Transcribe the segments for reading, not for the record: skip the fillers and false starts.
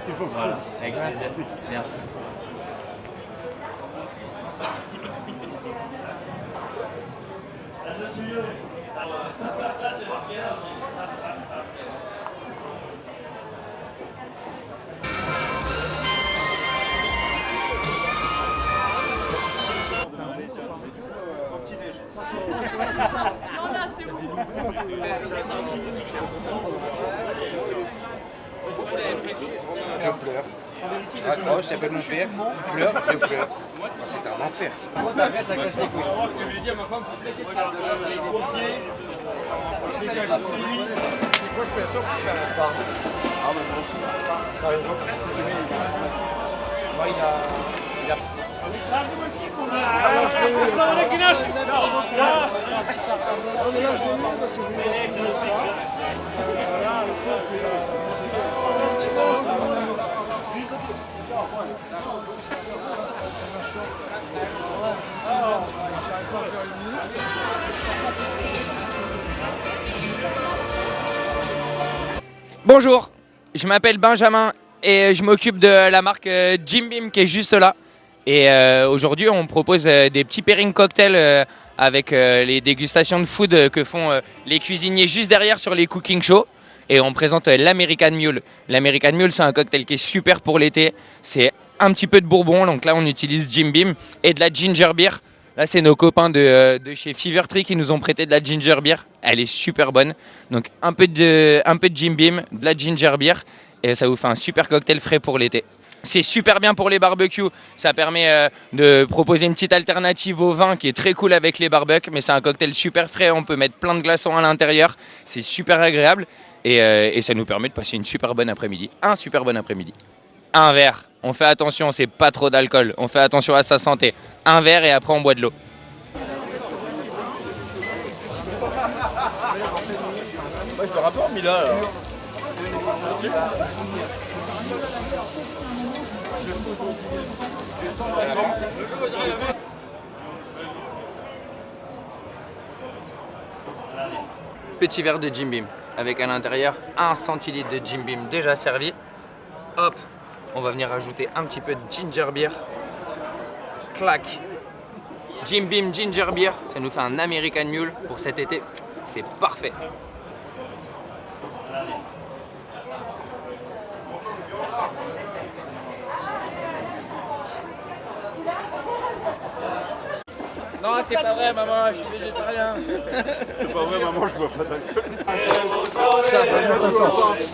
Merci beaucoup. Voilà, avec plaisir. Merci. Je pleure. Je raccroche, ça peut mon père. Je pleure, je pleure. C'est un enfer. Après, ça casse les couilles. Ce que je voulais dire à ma femme, c'est peut-être pas de pompier. C'est qu'un moi, je fais la sorte, ça ne pas. Ah, mais bon, ce sera une retraite, c'est jamais. Moi, il a. Bonjour, je m'appelle Benjamin et je m'occupe de la marque Jim Beam qui est juste là. Et aujourd'hui, on propose des petits pairing cocktails avec les dégustations de food que font les cuisiniers juste derrière sur les cooking shows. Et on présente l'American Mule. L'American Mule, c'est un cocktail qui est super pour l'été. C'est un petit peu de bourbon, donc là on utilise Jim Beam et de la ginger beer. Là, c'est nos copains de chez Fever Tree qui nous ont prêté de la ginger beer. Elle est super bonne. Donc un peu de Jim Beam, de la ginger beer et ça vous fait un super cocktail frais pour l'été. C'est super bien pour les barbecues. Ça permet de proposer une petite alternative au vin qui est très cool avec les barbecues. Mais c'est un cocktail super frais. On peut mettre plein de glaçons à l'intérieur. C'est super agréable. Et ça nous permet de passer une super bonne après-midi. Un super bon après-midi. Un verre. On fait attention, c'est pas trop d'alcool. On fait attention à sa santé. Un verre et après on boit de l'eau. Ouais, je te rappelle, Mila, là. Petit verre de Jim Beam avec à l'intérieur 1 centilitre de Jim Beam déjà servi. Hop, on va venir ajouter un petit peu de ginger beer. Clac. Jim Beam ginger beer, ça nous fait un American Mule pour cet été. C'est parfait. Non, c'est pas vrai, maman, je suis végétarien. C'est pas vrai, maman, je bois pas d'alcool.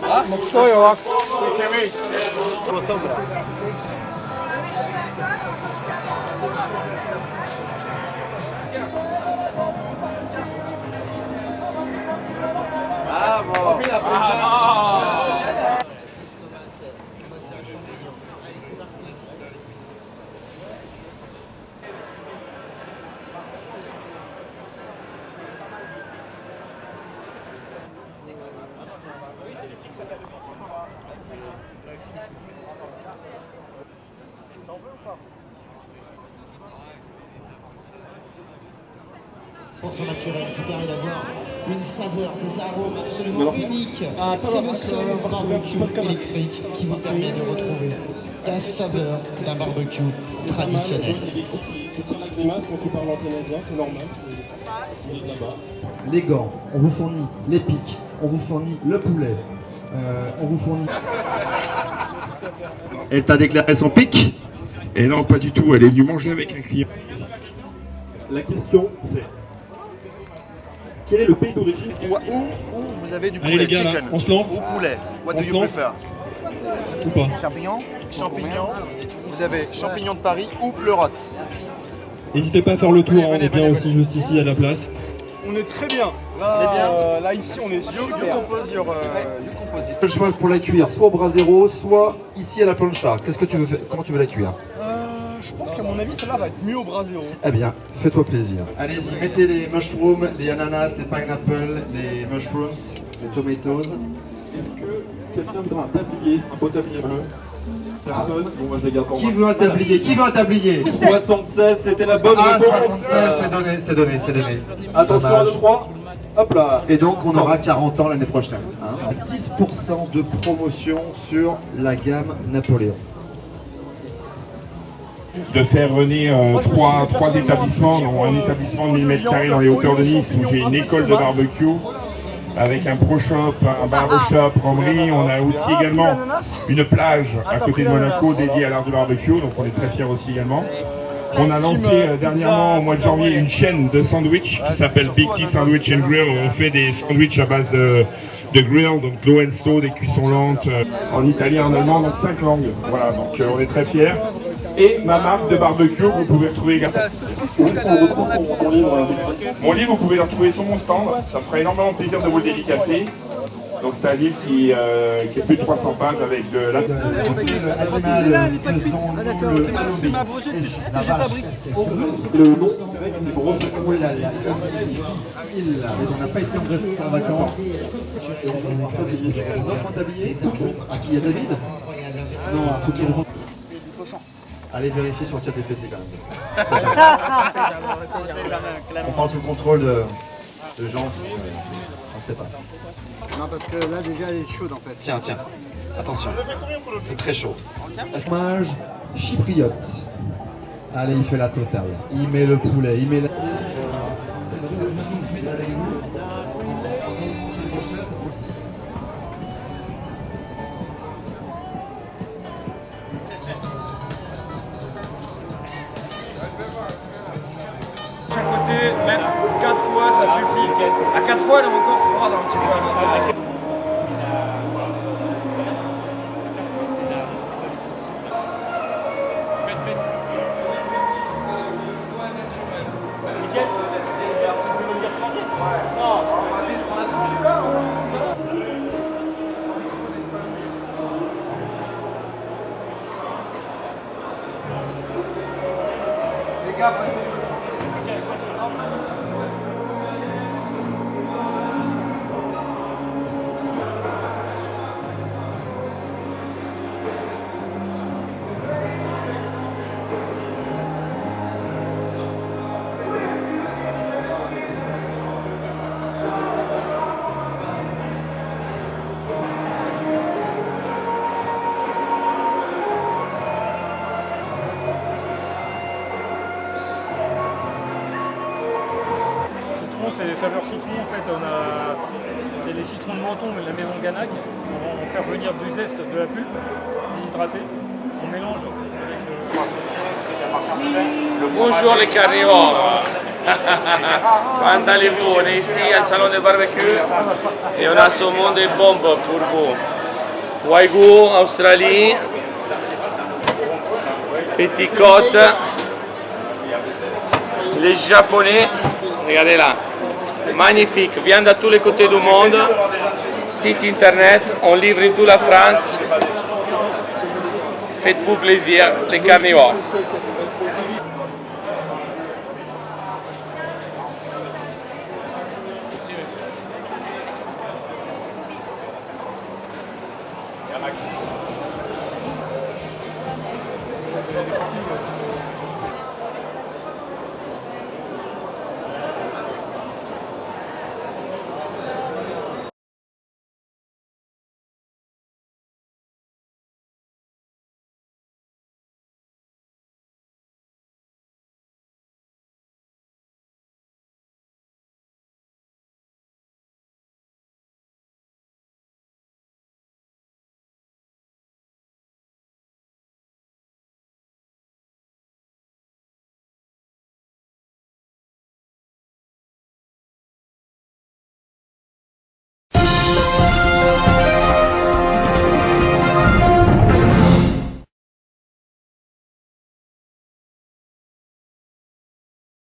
Ah, Son naturel qui permet d'avoir une saveur, des arômes absolument uniques. C'est le seul barbecue électrique qui vous permet de retrouver la saveur d'un barbecue traditionnel. Tu tires la grimace quand tu parles en canadien, c'est normal, c'est là-bas. Les gants, on vous fournit les pics, on vous fournit le poulet, on vous fournit... Elle t'a déclaré son pic? Et non, pas du tout, elle est venue manger avec un client. La question c'est, quel est le pays d'origine? Où vous avez du poulet, Allez les gars, là, chicken, on se lance. ou poulet, what On do se you lance. prefer? Ou pas? Champignons, vous avez champignons de Paris ou pleurote. N'hésitez pas à faire le tour, Venez, on est bien venez, aussi juste ici à la place. On est très bien. Très bien. Là, ici, on est You super. compose your, you compose it. Le cheval pour la cuire, soit au brasero, soit ici à la plancha. Qu'est-ce que tu veux faire? Comment tu veux la cuire? Je pense qu'à mon avis, celle-là va être mieux au brasero. Eh bien, fais-toi plaisir. Allez-y, mettez les mushrooms, les ananas, les pineapples, les mushrooms, les tomatoes. Est-ce que quelqu'un voudra un tablier, un beau tablier bleu? Personne? Bon, moi je les garde pour Qui moi. veut un tablier? Qui veut un tablier? 76, c'était la bonne Ah, réponse. 76, c'est donné, c'est donné, c'est donné. Attention à Dommage. 2-3. Hop là. Et donc on aura 40 ans l'année prochaine. Hein. 10% de promotion sur la gamme Napoléon. De faire venir trois établissements, dont un établissement de 1000 m² dans les hauteurs de Nice où j'ai une école de barbecue avec un pro shop, un barbershop, romerie. On a aussi également une plage à côté de Monaco dédiée à l'art du barbecue, donc on est très fiers aussi également. On a lancé dernièrement au mois de janvier une chaîne de sandwich qui s'appelle Big T Sandwich and Grill où on fait des sandwichs à base de grill, donc low and slow, des cuissons lentes, en italien, en allemand, donc 5 langues. Voilà, donc on est très fiers. Et ma marque de barbecue, vous pouvez retrouver également. Mon livre, vous pouvez le retrouver sur mon stand. Ça me fera énormément plaisir de vous le dédicacer. Donc c'est un livre qui est plus de 300 pages avec de la... Le nom du gros on n'a pas été en vacances. À qui, à David? Non, un truc qui répond. Allez vérifier sur ChatGPT quand même. On parle sous le contrôle de gens, on ne sait pas. Non, parce que là, déjà, elle est chaude en fait. Tiens, attention, c'est très chaud. Fromage chypriote. Allez, il fait la totale. Il met le poulet, il met la... Chaque côté, même 4 fois, ça suffit. À 4 fois, elle est encore froide un petit peu. Les gars, passez. C'est les saveurs citron en fait, c'est les citrons de Menton et la maison Ganac. On va faire venir du zeste de la pulpe, déshydraté. On mélange avec le... Bonjour les carnivores. Comment allez-vous? On est ici au salon de barbecue et on a saumon de bombe pour vous. Wagyu, Australie, petit côte, les japonais, regardez là. Magnifique, vient de tous les côtés du monde, site internet, on livre in toute la France. Faites-vous plaisir, les carnivores.